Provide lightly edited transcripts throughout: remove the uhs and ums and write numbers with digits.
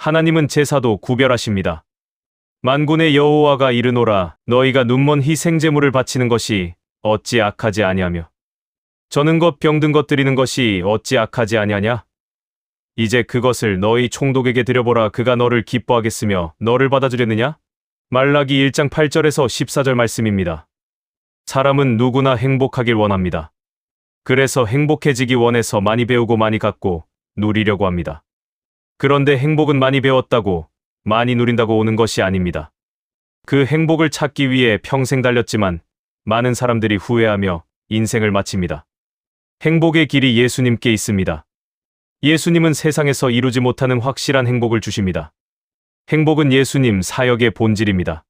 하나님은 제사도 구별하십니다. 만군의 여호와가 이르노라 너희가 눈먼 희생제물을 바치는 것이 어찌 악하지 아니하며 저는 것 병든 것 드리는 것이 어찌 악하지 아니하냐? 이제 그것을 너희 총독에게 드려보라. 그가 너를 기뻐하겠으며 너를 받아주려느냐? 말라기 1장 8절에서 14절 말씀입니다. 사람은 누구나 행복하길 원합니다. 그래서 행복해지기 원해서 많이 배우고 많이 갖고 누리려고 합니다. 그런데 행복은 많이 배웠다고 많이 누린다고 오는 것이 아닙니다. 그 행복을 찾기 위해 평생 달렸지만 많은 사람들이 후회하며 인생을 마칩니다. 행복의 길이 예수님께 있습니다. 예수님은 세상에서 이루지 못하는 확실한 행복을 주십니다. 행복은 예수님 사역의 본질입니다.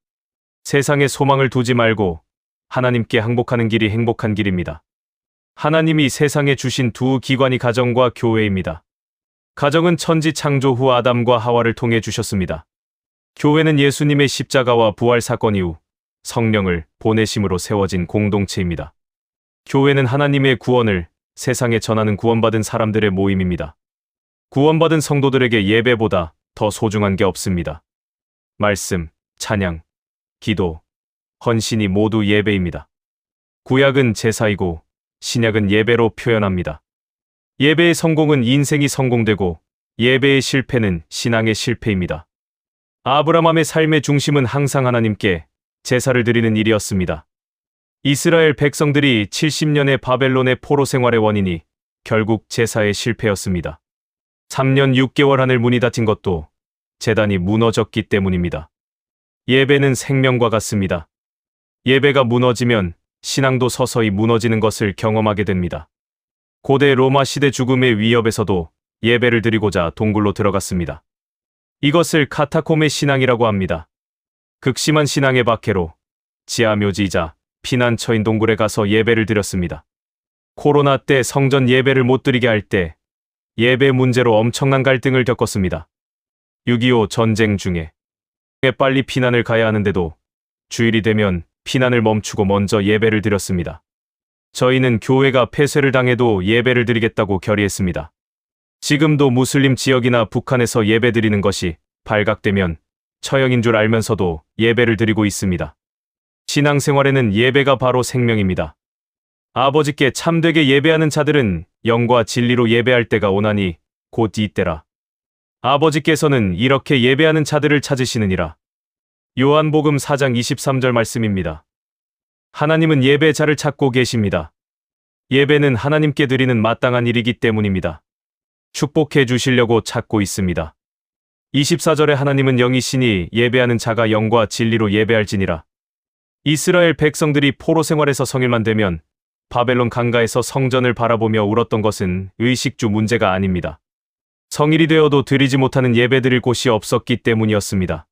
세상에 소망을 두지 말고 하나님께 항복하는 길이 행복한 길입니다. 하나님이 세상에 주신 두 기관이 가정과 교회입니다. 가정은 천지 창조 후 아담과 하와를 통해 주셨습니다. 교회는 예수님의 십자가와 부활 사건 이후 성령을 보내심으로 세워진 공동체입니다. 교회는 하나님의 구원을 세상에 전하는 구원받은 사람들의 모임입니다. 구원받은 성도들에게 예배보다 더 소중한 게 없습니다. 말씀, 찬양, 기도, 헌신이 모두 예배입니다. 구약은 제사이고 신약은 예배로 표현합니다. 예배의 성공은 인생이 성공되고 예배의 실패는 신앙의 실패입니다. 아브라함의 삶의 중심은 항상 하나님께 제사를 드리는 일이었습니다. 이스라엘 백성들이 70년의 바벨론의 포로 생활의 원인이 결국 제사의 실패였습니다. 3년 6개월 하늘 문이 닫힌 것도 제단이 무너졌기 때문입니다. 예배는 생명과 같습니다. 예배가 무너지면 신앙도 서서히 무너지는 것을 경험하게 됩니다. 고대 로마 시대 죽음의 위협에서도 예배를 드리고자 동굴로 들어갔습니다. 이것을 카타콤의 신앙이라고 합니다. 극심한 신앙의 박해로 지하묘지이자 피난처인 동굴에 가서 예배를 드렸습니다. 코로나 때 성전 예배를 못 드리게 할 때 예배 문제로 엄청난 갈등을 겪었습니다. 6.25 전쟁 중에 빨리 피난을 가야 하는데도 주일이 되면 피난을 멈추고 먼저 예배를 드렸습니다. 저희는 교회가 폐쇄를 당해도 예배를 드리겠다고 결의했습니다. 지금도 무슬림 지역이나 북한에서 예배 드리는 것이 발각되면 처형인 줄 알면서도 예배를 드리고 있습니다. 신앙생활에는 예배가 바로 생명입니다. 아버지께 참되게 예배하는 자들은 영과 진리로 예배할 때가 오나니 곧 이때라. 아버지께서는 이렇게 예배하는 자들을 찾으시느니라. 요한복음 4장 23절 말씀입니다. 하나님은 예배자를 찾고 계십니다. 예배는 하나님께 드리는 마땅한 일이기 때문입니다. 축복해 주시려고 찾고 있습니다. 24절에 하나님은 영이시니 예배하는 자가 영과 진리로 예배할지니라. 이스라엘 백성들이 포로 생활에서 성일만 되면 바벨론 강가에서 성전을 바라보며 울었던 것은 의식주 문제가 아닙니다. 성일이 되어도 드리지 못하는 예배 드릴 곳이 없었기 때문이었습니다.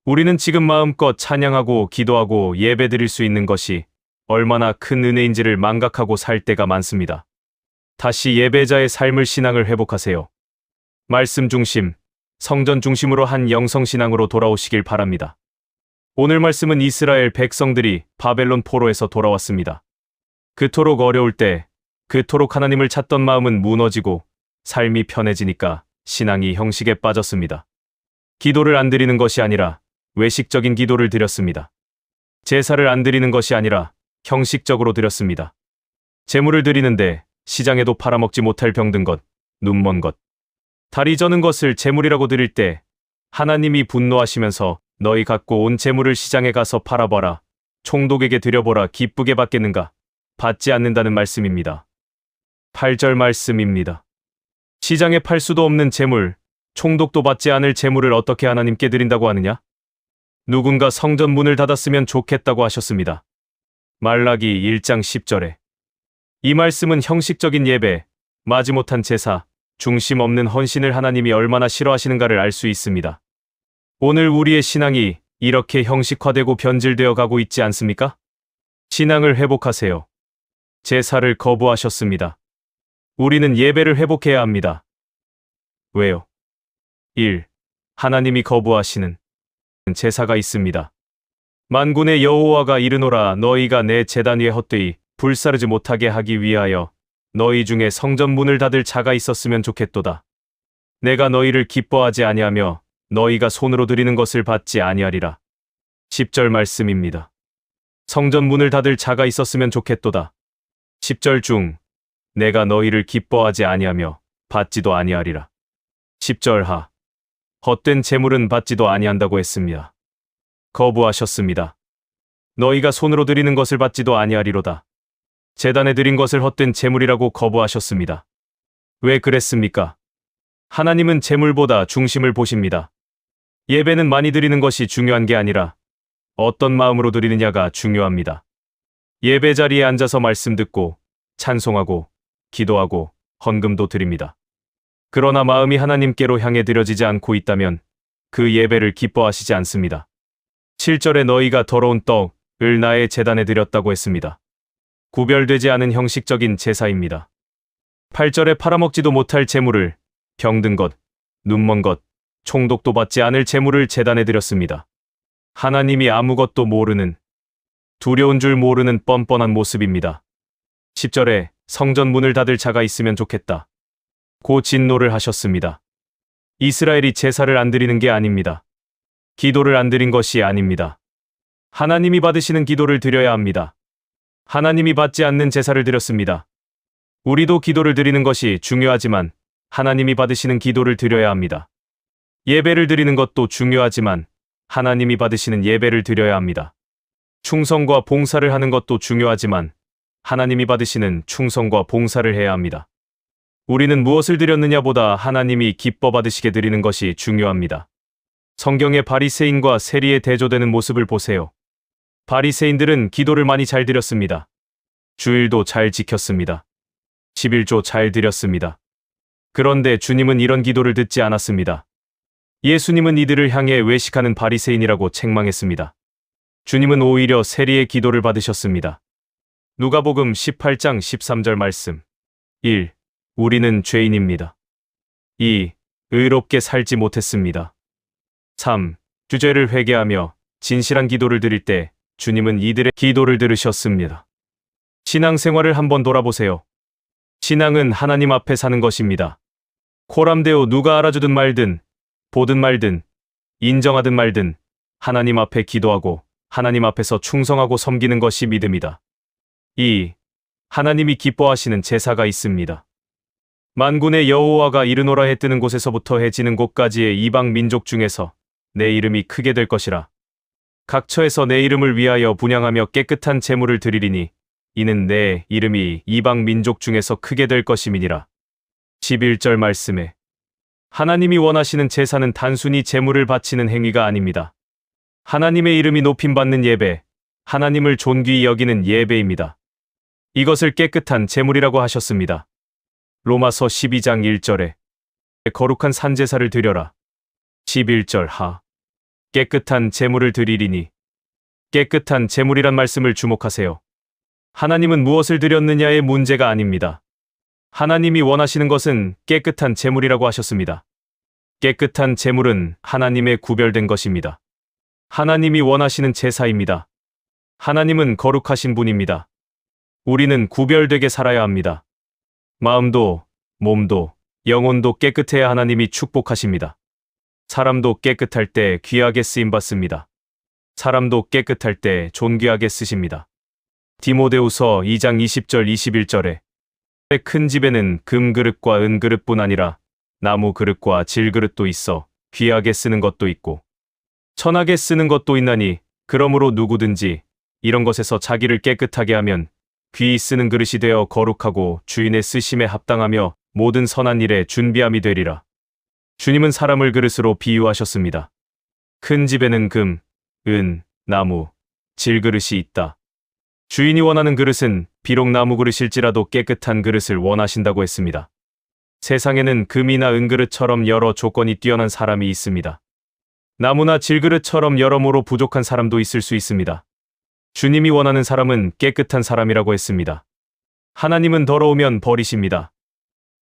우리는 지금 마음껏 찬양하고 기도하고 예배 드릴 수 있는 것이 얼마나 큰 은혜인지를 망각하고 살 때가 많습니다. 다시 예배자의 삶을 신앙을 회복하세요. 말씀 중심, 성전 중심으로 한 영성신앙으로 돌아오시길 바랍니다. 오늘 말씀은 이스라엘 백성들이 바벨론 포로에서 돌아왔습니다. 그토록 어려울 때, 그토록 하나님을 찾던 마음은 무너지고 삶이 편해지니까 신앙이 형식에 빠졌습니다. 기도를 안 드리는 것이 아니라 외식적인 기도를 드렸습니다. 제사를 안 드리는 것이 아니라 형식적으로 드렸습니다. 제물을 드리는데 시장에도 팔아먹지 못할 병든 것, 눈먼 것, 다리 저는 것을 제물이라고 드릴 때 하나님이 분노하시면서 너희 갖고 온 제물을 시장에 가서 팔아봐라. 총독에게 드려보라. 기쁘게 받겠는가? 받지 않는다는 말씀입니다. 8절 말씀입니다. 시장에 팔 수도 없는 제물, 총독도 받지 않을 제물을 어떻게 하나님께 드린다고 하느냐? 누군가 성전 문을 닫았으면 좋겠다고 하셨습니다. 말라기 1장 10절에. 이 말씀은 형식적인 예배, 마지못한 제사, 중심 없는 헌신을 하나님이 얼마나 싫어하시는가를 알 수 있습니다. 오늘 우리의 신앙이 이렇게 형식화되고 변질되어 가고 있지 않습니까? 신앙을 회복하세요. 제사를 거부하셨습니다. 우리는 예배를 회복해야 합니다. 왜요? 1. 하나님이 거부하시는 제사가 있습니다. 만군의 여호와가 이르노라 너희가 내 제단 위에 헛되이 불사르지 못하게 하기 위하여 너희 중에 성전 문을 닫을 자가 있었으면 좋겠도다. 내가 너희를 기뻐하지 아니하며 너희가 손으로 드리는 것을 받지 아니하리라. 10절 말씀입니다. 성전 문을 닫을 자가 있었으면 좋겠도다. 10절 중 내가 너희를 기뻐하지 아니하며 받지도 아니하리라. 10절 하 헛된 재물은 받지도 아니한다고 했습니다. 거부하셨습니다. 너희가 손으로 드리는 것을 받지도 아니하리로다. 제단에 드린 것을 헛된 재물이라고 거부하셨습니다. 왜 그랬습니까? 하나님은 재물보다 중심을 보십니다. 예배는 많이 드리는 것이 중요한 게 아니라 어떤 마음으로 드리느냐가 중요합니다. 예배 자리에 앉아서 말씀 듣고 찬송하고 기도하고 헌금도 드립니다. 그러나 마음이 하나님께로 향해 드려지지 않고 있다면 그 예배를 기뻐하시지 않습니다. 7절에 너희가 더러운 떡을 나의 제단에 드렸다고 했습니다. 구별되지 않은 형식적인 제사입니다. 8절에 팔아먹지도 못할 재물을 병든 것, 눈먼 것, 총독도 받지 않을 재물을 제단에 드렸습니다. 하나님이 아무것도 모르는, 두려운 줄 모르는 뻔뻔한 모습입니다. 10절에 성전 문을 닫을 자가 있으면 좋겠다. 고 진노를 하셨습니다. 이스라엘이 제사를 안 드리는 게 아닙니다. 기도를 안 드린 것이 아닙니다. 하나님이 받으시는 기도를 드려야 합니다. 하나님이 받지 않는 제사를 드렸습니다. 우리도 기도를 드리는 것이 중요하지만 하나님이 받으시는 기도를 드려야 합니다. 예배를 드리는 것도 중요하지만 하나님이 받으시는 예배를 드려야 합니다. 충성과 봉사를 하는 것도 중요하지만 하나님이 받으시는 충성과 봉사를 해야 합니다. 우리는 무엇을 드렸느냐보다 하나님이 기뻐 받으시게 드리는 것이 중요합니다. 성경의 바리새인과 세리에 대조되는 모습을 보세요. 바리새인들은 기도를 많이 잘 드렸습니다. 주일도 잘 지켰습니다. 11조 잘 드렸습니다. 그런데 주님은 이런 기도를 듣지 않았습니다. 예수님은 이들을 향해 외식하는 바리새인이라고 책망했습니다. 주님은 오히려 세리의 기도를 받으셨습니다. 누가복음 18장 13절 말씀. 1. 우리는 죄인입니다. 2. 의롭게 살지 못했습니다. 3. 주죄를 회개하며 진실한 기도를 드릴 때 주님은 이들의 기도를 들으셨습니다. 신앙생활을 한번 돌아보세요. 신앙은 하나님 앞에 사는 것입니다. 코람데오 누가 알아주든 말든, 보든 말든, 인정하든 말든 하나님 앞에 기도하고 하나님 앞에서 충성하고 섬기는 것이 믿음이다. 2. 하나님이 기뻐하시는 제사가 있습니다. 만군의 여호와가 이르노라 해 뜨는 곳에서부터 해 지는 곳까지의 이방 민족 중에서 내 이름이 크게 될 것이라. 각처에서 내 이름을 위하여 분향하며 깨끗한 제물을 드리리니 이는 내 이름이 이방 민족 중에서 크게 될 것임이니라. 11절 말씀에 하나님이 원하시는 제사는 단순히 제물을 바치는 행위가 아닙니다. 하나님의 이름이 높임받는 예배, 하나님을 존귀히 여기는 예배입니다. 이것을 깨끗한 제물이라고 하셨습니다. 로마서 12장 1절에 거룩한 산제사를 드려라. 11절 하 깨끗한 제물을 드리리니 깨끗한 제물이란 말씀을 주목하세요. 하나님은 무엇을 드렸느냐의 문제가 아닙니다. 하나님이 원하시는 것은 깨끗한 제물이라고 하셨습니다. 깨끗한 제물은 하나님의 구별된 것입니다. 하나님이 원하시는 제사입니다. 하나님은 거룩하신 분입니다. 우리는 구별되게 살아야 합니다. 마음도, 몸도, 영혼도 깨끗해야 하나님이 축복하십니다. 사람도 깨끗할 때 귀하게 쓰임받습니다. 사람도 깨끗할 때 존귀하게 쓰십니다. 디모데후서 2장 20절 21절에 큰 집에는 금그릇과 은그릇뿐 아니라 나무 그릇과 질그릇도 있어 귀하게 쓰는 것도 있고 천하게 쓰는 것도 있나니 그러므로 누구든지 이런 것에서 자기를 깨끗하게 하면 귀히 쓰는 그릇이 되어 거룩하고 주인의 쓰심에 합당하며 모든 선한 일에 준비함이 되리라. 주님은 사람을 그릇으로 비유하셨습니다. 큰 집에는 금, 은, 나무, 질그릇이 있다. 주인이 원하는 그릇은 비록 나무 그릇일지라도 깨끗한 그릇을 원하신다고 했습니다. 세상에는 금이나 은그릇처럼 여러 조건이 뛰어난 사람이 있습니다. 나무나 질그릇처럼 여러모로 부족한 사람도 있을 수 있습니다. 주님이 원하는 사람은 깨끗한 사람이라고 했습니다. 하나님은 더러우면 버리십니다.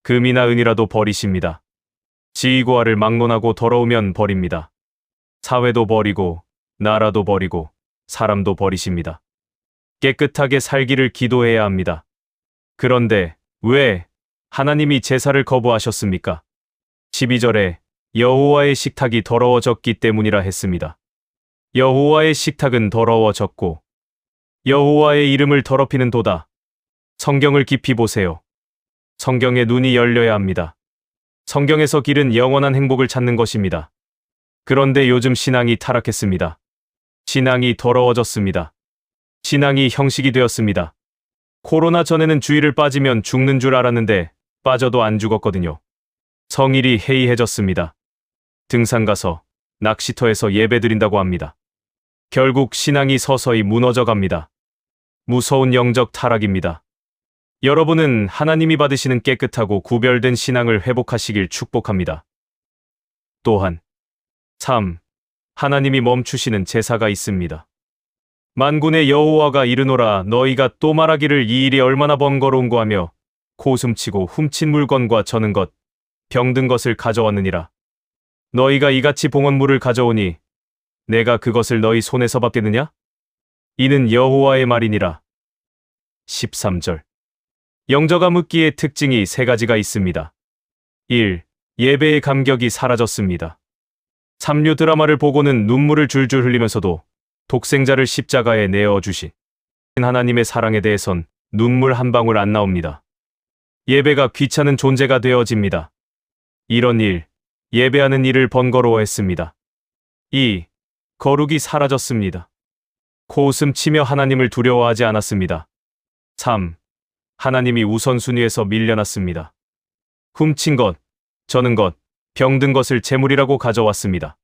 금이나 은이라도 버리십니다. 지위고하를 막론하고 더러우면 버립니다. 사회도 버리고 나라도 버리고 사람도 버리십니다. 깨끗하게 살기를 기도해야 합니다. 그런데 왜 하나님이 제사를 거부하셨습니까? 12절에 여호와의 식탁이 더러워졌기 때문이라 했습니다. 여호와의 식탁은 더러워졌고 여호와의 이름을 더럽히는 도다. 성경을 깊이 보세요. 성경의 눈이 열려야 합니다. 성경에서 길은 영원한 행복을 찾는 것입니다. 그런데 요즘 신앙이 타락했습니다. 신앙이 더러워졌습니다. 신앙이 형식이 되었습니다. 코로나 전에는 주일을 빠지면 죽는 줄 알았는데 빠져도 안 죽었거든요. 성일이 해이해졌습니다. 등산 가서 낚시터에서 예배 드린다고 합니다. 결국 신앙이 서서히 무너져 갑니다. 무서운 영적 타락입니다. 여러분은 하나님이 받으시는 깨끗하고 구별된 신앙을 회복하시길 축복합니다. 또한 3. 하나님이 멈추시는 제사가 있습니다. 만군의 여호와가 이르노라 너희가 또 말하기를 이 일이 얼마나 번거로운고 하며 고숨치고 훔친 물건과 저는 것, 병든 것을 가져왔느니라. 너희가 이같이 봉헌물을 가져오니 내가 그것을 너희 손에서 받겠느냐? 이는 여호와의 말이니라. 13절. 영저가 묻기의 특징이 3가지가 있습니다. 1. 예배의 감격이 사라졌습니다. 삼류 드라마를 보고는 눈물을 줄줄 흘리면서도 독생자를 십자가에 내어주신 하나님의 사랑에 대해선 눈물 한 방울 안 나옵니다. 예배가 귀찮은 존재가 되어집니다. 이런 일, 예배하는 일을 번거로워했습니다. 2. 거룩이 사라졌습니다. 코웃음치며 하나님을 두려워하지 않았습니다. 3. 하나님이 우선순위에서 밀려났습니다. 훔친 것, 저는 것, 병든 것을 제물이라고 가져왔습니다.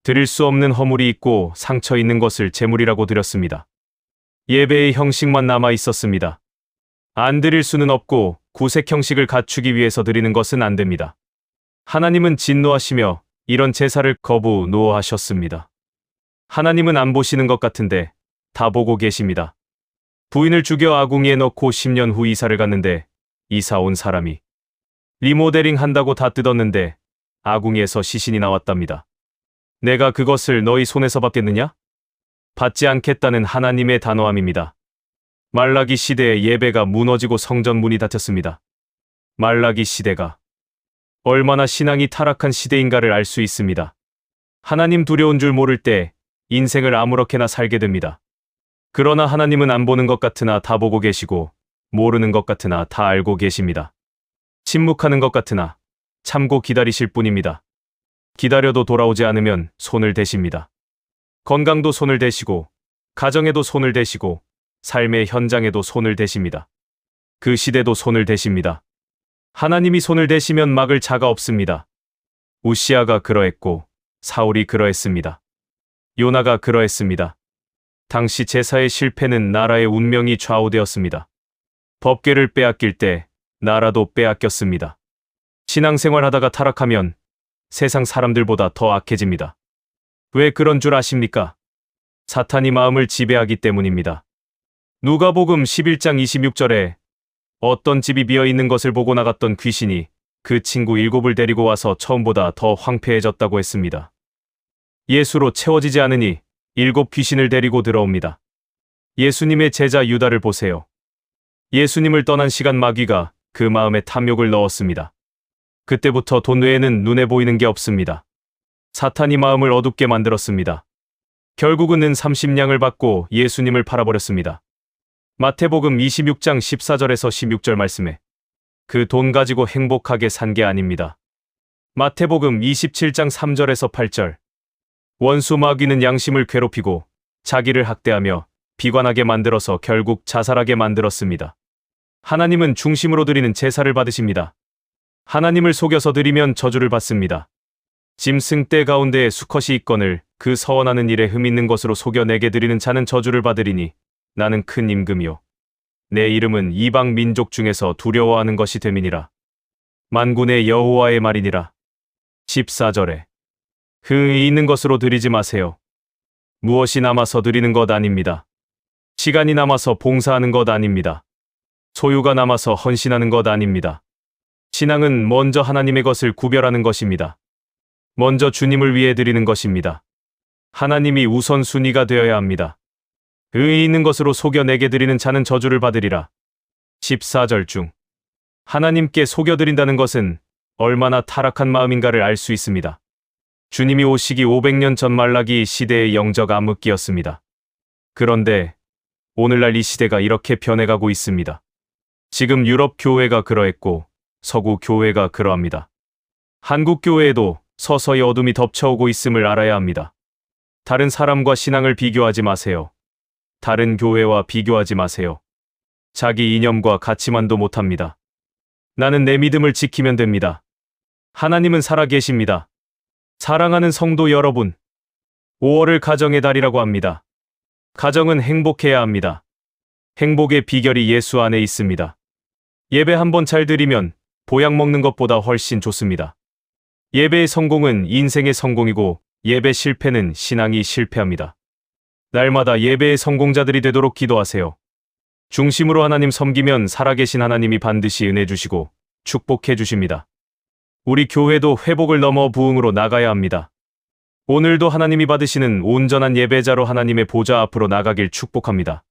드릴 수 없는 허물이 있고 상처 있는 것을 제물이라고 드렸습니다. 예배의 형식만 남아 있었습니다. 안 드릴 수는 없고 구색 형식을 갖추기 위해서 드리는 것은 안 됩니다. 하나님은 진노하시며 이런 제사를 거부노하셨습니다. 하나님은 안 보시는 것 같은데 다 보고 계십니다. 부인을 죽여 아궁이에 넣고 10년 후 이사를 갔는데 이사 온 사람이 리모델링 한다고 다 뜯었는데 아궁이에서 시신이 나왔답니다. 내가 그것을 너희 손에서 받겠느냐? 받지 않겠다는 하나님의 단호함입니다. 말라기 시대의 예배가 무너지고 성전 문이 닫혔습니다. 말라기 시대가 얼마나 신앙이 타락한 시대인가를 알 수 있습니다. 하나님 두려운 줄 모를 때 인생을 아무렇게나 살게 됩니다. 그러나 하나님은 안 보는 것 같으나 다 보고 계시고 모르는 것 같으나 다 알고 계십니다. 침묵하는 것 같으나 참고 기다리실 뿐입니다. 기다려도 돌아오지 않으면 손을 대십니다. 건강도 손을 대시고 가정에도 손을 대시고 삶의 현장에도 손을 대십니다. 그 시대도 손을 대십니다. 하나님이 손을 대시면 막을 자가 없습니다. 우시아가 그러했고 사울이 그러했습니다. 요나가 그러했습니다. 당시 제사의 실패는 나라의 운명이 좌우되었습니다. 법궤를 빼앗길 때 나라도 빼앗겼습니다. 신앙생활 하다가 타락하면 세상 사람들보다 더 악해집니다. 왜 그런 줄 아십니까? 사탄이 마음을 지배하기 때문입니다. 누가복음 11장 26절에 어떤 집이 비어 있는 것을 보고 나갔던 귀신이 그 친구 7을 데리고 와서 처음보다 더 황폐해졌다고 했습니다. 예수로 채워지지 않으니 7 귀신을 데리고 들어옵니다. 예수님의 제자 유다를 보세요. 예수님을 떠난 시간 마귀가 그 마음에 탐욕을 넣었습니다. 그때부터 돈 외에는 눈에 보이는 게 없습니다. 사탄이 마음을 어둡게 만들었습니다. 결국은 은 30냥을 받고 예수님을 팔아버렸습니다. 마태복음 26장 14절에서 16절 말씀에 그 돈 가지고 행복하게 산 게 아닙니다. 마태복음 27장 3절에서 8절 원수 마귀는 양심을 괴롭히고 자기를 학대하며 비관하게 만들어서 결국 자살하게 만들었습니다. 하나님은 중심으로 드리는 제사를 받으십니다. 하나님을 속여서 드리면 저주를 받습니다. 짐승 떼 가운데에 수컷이 있거늘 그 서원하는 일에 흠 있는 것으로 속여 내게 드리는 자는 저주를 받으리니 나는 큰 임금이요 내 이름은 이방 민족 중에서 두려워하는 것이 됨이니라. 만군의 여호와의 말이니라. 14절에 흠이 있는 것으로 드리지 마세요. 무엇이 남아서 드리는 것 아닙니다. 시간이 남아서 봉사하는 것 아닙니다. 소유가 남아서 헌신하는 것 아닙니다. 신앙은 먼저 하나님의 것을 구별하는 것입니다. 먼저 주님을 위해 드리는 것입니다. 하나님이 우선순위가 되어야 합니다. 의의 있는 것으로 속여 내게 드리는 자는 저주를 받으리라. 14절 중 하나님께 속여드린다는 것은 얼마나 타락한 마음인가를 알 수 있습니다. 주님이 오시기 500년 전 말라기 시대의 영적 암흑기였습니다. 그런데 오늘날 이 시대가 이렇게 변해가고 있습니다. 지금 유럽 교회가 그러했고 서구 교회가 그러합니다. 한국 교회에도 서서히 어둠이 덮쳐오고 있음을 알아야 합니다. 다른 사람과 신앙을 비교하지 마세요. 다른 교회와 비교하지 마세요. 자기 이념과 가치만도 못합니다. 나는 내 믿음을 지키면 됩니다. 하나님은 살아계십니다. 사랑하는 성도 여러분, 5월을 가정의 달이라고 합니다. 가정은 행복해야 합니다. 행복의 비결이 예수 안에 있습니다. 예배 한번 잘 드리면 보약 먹는 것보다 훨씬 좋습니다. 예배의 성공은 인생의 성공이고 예배 실패는 신앙이 실패합니다. 날마다 예배의 성공자들이 되도록 기도하세요. 중심으로 하나님 섬기면 살아계신 하나님이 반드시 은혜 주시고 축복해 주십니다. 우리 교회도 회복을 넘어 부흥으로 나가야 합니다. 오늘도 하나님이 받으시는 온전한 예배자로 하나님의 보좌 앞으로 나가길 축복합니다.